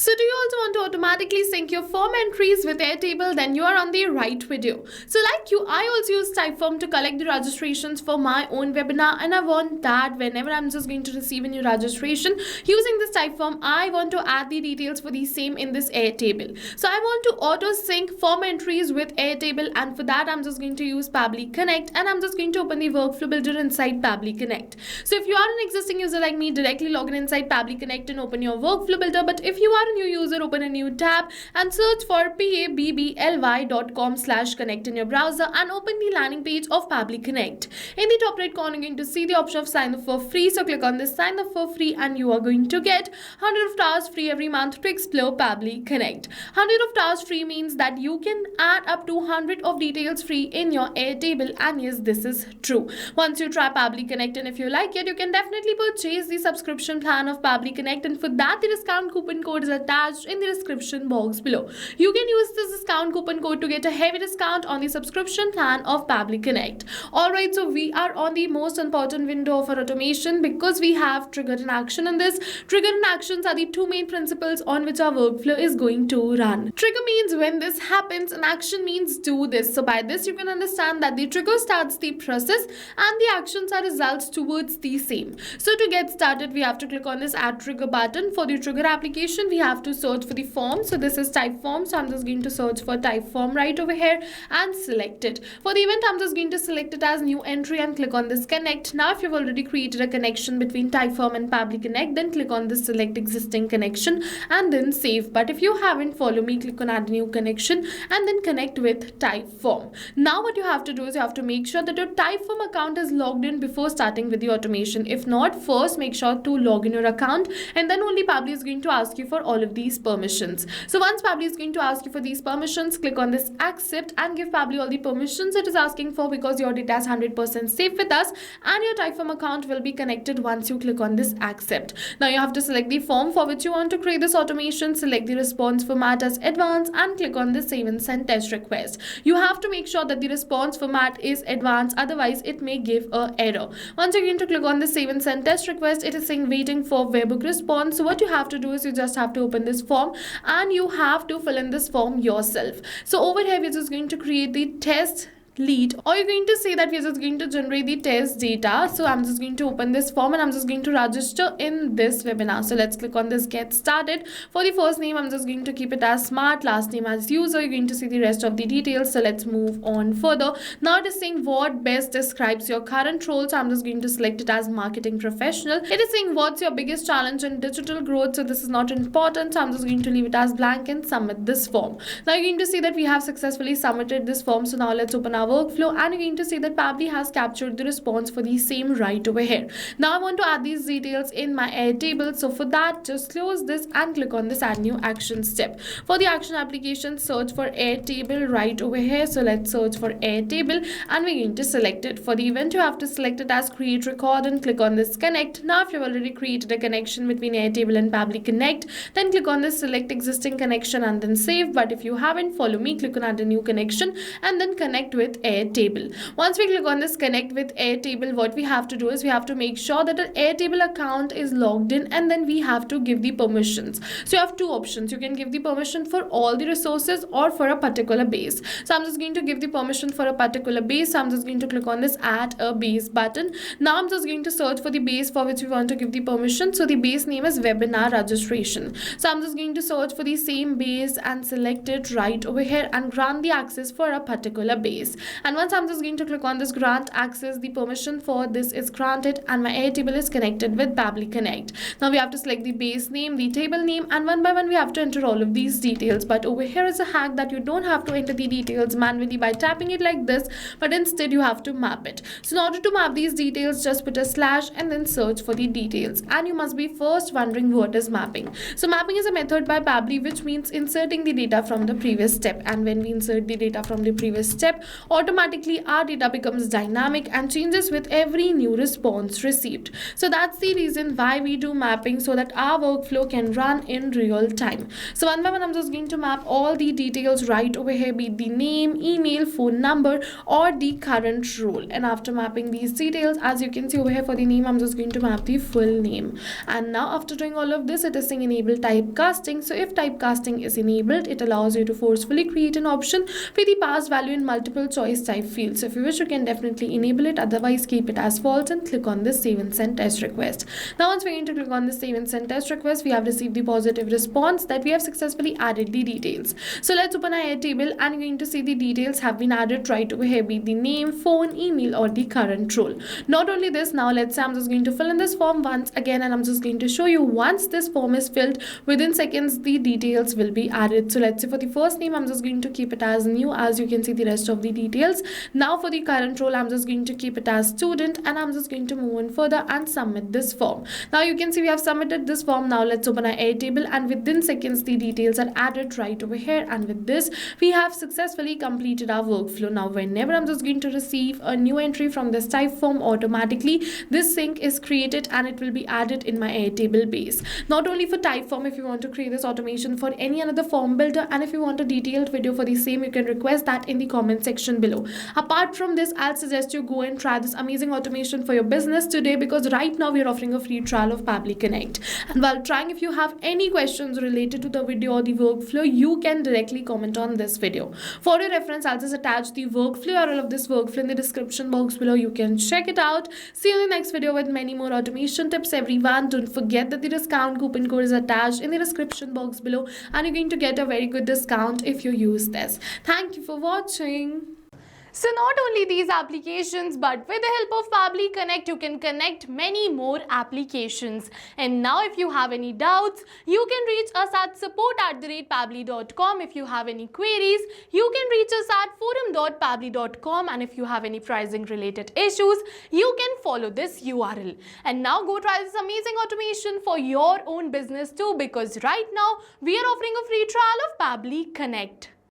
So do you also want to automatically sync your form entries with Airtable? Then you are on the right video. So like you, I also use Typeform to collect the registrations for my own webinar, and I want that whenever I'm just going to receive a new registration using this Typeform, I want to add the details for the same in this Airtable. So I want to auto sync form entries with Airtable, and for that I'm just going to use Pabbly Connect, and I'm just going to open the workflow builder inside Pabbly Connect. So if you are an existing user like me, directly log in inside Pabbly Connect and open your workflow builder. But if you are a new user, open a new tab and search for pabbly.com/connect in your browser and open the landing page of Pabbly Connect. In the top right corner, you're going to see the option of sign up for free. So click on this sign up for free and you are going to get 100 of tasks free every month to explore Pabbly Connect. 100 of tasks free means that you can add up to 100 of details free in your Airtable, and yes, this is true. Once you try Pabbly Connect, and if you like it, you can definitely purchase the subscription plan of Pabbly Connect, and for that the discount coupon code is attached in the description box below. You can use this discount coupon code to get a heavy discount on the subscription plan of Pabbly Connect. Alright, so we are on the most important window of our automation because we have trigger and action in this. Trigger and actions are the two main principles on which our workflow is going to run. Trigger means when this happens, and action means do this. So by this you can understand that the trigger starts the process and the actions are results towards the same. So to get started, we have to click on this add trigger button. For the trigger application, we have to search for the form. So this is Typeform, so I'm just going to search for Typeform right over here and select it. For the event, I'm just going to select it as new entry and click on this connect. Now if you've already created a connection between Typeform and Pabbly Connect, then click on this select existing connection and then save. But if you haven't, follow me, click on add new connection and then connect with Typeform. Now what you have to do is you have to make sure that your Typeform account is logged in before starting with the automation. If not, first make sure to log in your account, and then only Pabbly is going to ask you for all of these permissions. So once Pabbly is going to ask you for these permissions, click on this accept and give Pabbly all the permissions it is asking for, because your data is 100% safe with us and your Typeform account will be connected once you click on this accept. Now you have to select the form for which you want to create this automation, select the response format as advanced and click on this save and send test request. You have to make sure that the response format is advanced, otherwise it may give an error. Once you're going to click on the save and send test request, it is saying waiting for webhook response. So what you have to do is you just have to open this form and you have to fill in this form yourself. So over here we're just going to create the test lead, or you're going to say that we're just going to generate the test data. So I'm just going to open this form and I'm just going to register in this webinar. So let's click on this get started. For the first name, I'm just going to keep it as smart, last name as user. You're going to see the rest of the details. So let's move on further. Now it is saying what best describes your current role. So I'm just going to select it as marketing professional. It is saying what's your biggest challenge in digital growth. So this is not important, so I'm just going to leave it as blank and submit this form. Now you're going to see that we have successfully submitted this form. So now let's open our workflow and you're going to see that Pabbly has captured the response for the same right over here. Now I want to add these details in my Airtable. So for that, just close this and click on this add new action step. For the action application, search for Airtable right over here. So let's search for Airtable and we're going to select it. For the event, you have to select it as create record and click on this connect. Now if you've already created a connection between Airtable and Pabbly Connect, then click on this select existing connection and then save. But if you haven't, follow me, click on add a new connection and then connect with Airtable. Once we click on this connect with Airtable, what we have to do is we have to make sure that an Airtable account is logged in, and then we have to give the permissions. So you have two options. You can give the permission for all the resources or for a particular base. So I'm just going to give the permission for a particular base. So I'm just going to click on this add a base button. Now I'm just going to search for the base for which we want to give the permission. So the base name is webinar registration. So I'm just going to search for the same base and select it right over here and grant the access for a particular base. And once I'm just going to click on this grant access, the permission for this is granted and my Airtable is connected with Pabbly Connect. Now we have to select the base name, the table name, and one by one we have to enter all of these details. But over here is a hack that you don't have to enter the details manually by tapping it like this, but instead you have to map it. So in order to map these details, just put a slash and then search for the details. And you must be first wondering what is mapping. So mapping is a method by Pabbly which means inserting the data from the previous step. And when we insert the data from the previous step, automatically our data becomes dynamic and changes with every new response received. So that's the reason why we do mapping, so that our workflow can run in real time. So one by one, I'm just going to map all the details right over here, be it the name, email, phone number, or the current role. And after mapping these details, as you can see over here, for the name, I'm just going to map the full name. And now after doing all of this, it is saying enable typecasting. So if typecasting is enabled, it allows you to forcefully create an option with the pass value in multiple choice type fields. So if you wish, you can definitely enable it, otherwise keep it as false and click on this save and send test request. Now once we're going to click on this save and send test request, we have received the positive response that we have successfully added the details. So let's open our Airtable, and you're going to see the details have been added right over here, be the name, phone, email, or the current role. Not only this, now let's say I'm just going to fill in this form once again, and I'm just going to show you once this form is filled, within seconds the details will be added. So let's say for the first name, I'm just going to keep it as new, as you can see the rest of the details. Now for the current role, I'm just going to keep it as student, and I'm just going to move on further and submit this form. Now you can see we have submitted this form. Now let's open our Airtable, and within seconds the details are added right over here, and with this we have successfully completed our workflow. Now whenever I'm just going to receive a new entry from this Typeform, automatically this sync is created and it will be added in my Airtable base. Not only for Typeform, if you want to create this automation for any another form builder, and if you want a detailed video for the same, you can request that in the comment section below. Apart from this, I'll suggest you go and try this amazing automation for your business today, because right now we are offering a free trial of Pabbly Connect. And while trying, if you have any questions related to the video or the workflow, you can directly comment on this video. For your reference, I'll just attach the workflow URL of this workflow in the description box below. You can check it out. See you in the next video with many more automation tips, everyone. Don't forget that the discount coupon code is attached in the description box below, and you're going to get a very good discount if you use this. Thank you for watching. So not only these applications, but with the help of Pabbly Connect, you can connect many more applications. And now if you have any doubts, you can reach us at support@pabbly.com. If you have any queries, you can reach us at forum.pabbly.com. And if you have any pricing related issues, you can follow this URL. And now go try this amazing automation for your own business too, because right now we are offering a free trial of Pabbly Connect.